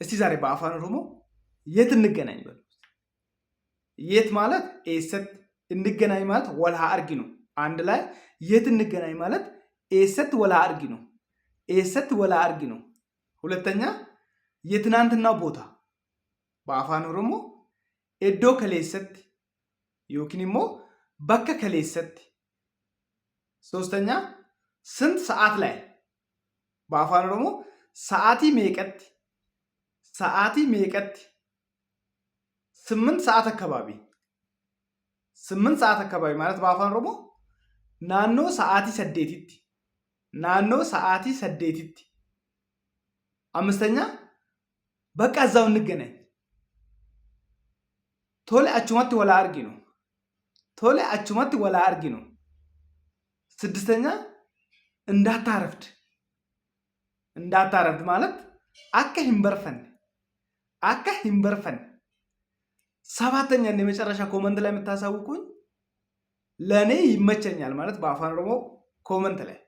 እስቲ ዛሬ በአፋን ኦሮሞ የት እንገናኝ በሉ። የት ማለት ኤሰት እንገናኝ ማለት ወልሃ አርጊ ነው። አንድ ላይ የት እንገናኝ ማለት ኤሰት ወልሃ አርጊ ነው። ኤሰት ወልሃ አርጊ ነው። ሁለተኛ የትናንትናው ቦታ በአፋን ኦሮሞ ኤዶ ከሌሰት ዮኪንሞ በከ ከሌሰት። ሶስተኛ ስንት ሰዓት ላይ በአፋን ኦሮሞ ሰዓቲ ሜቀት ሰዓቲ ሜቀት 8 ሰዓት አካባቢ 8 ሰዓት አካባቢ ማለት በአፋን ኦሮሞ ናኖ ሰዓቲ ሰዴቲቲ ናኖ ሰዓቲ ሰዴቲቲ። አምስተኛ በቃ እዛው እንገናኝ ቶሌ አቹማት ወላ አርጊ ነው። ቶሌ አቹማት ወላ አርጊ ነው። ስድስተኛ እንዳታረፍድ እንዳታረፍድ ማለት አከ ሂምበርፈን። ሰባተኛ እና የመጨረሻ ኮመንት ላይ የምታሳውቁኝ ለእኔ ይመቸኛል ማለት በአፋን ኦሮሞ ኮመንት ላይ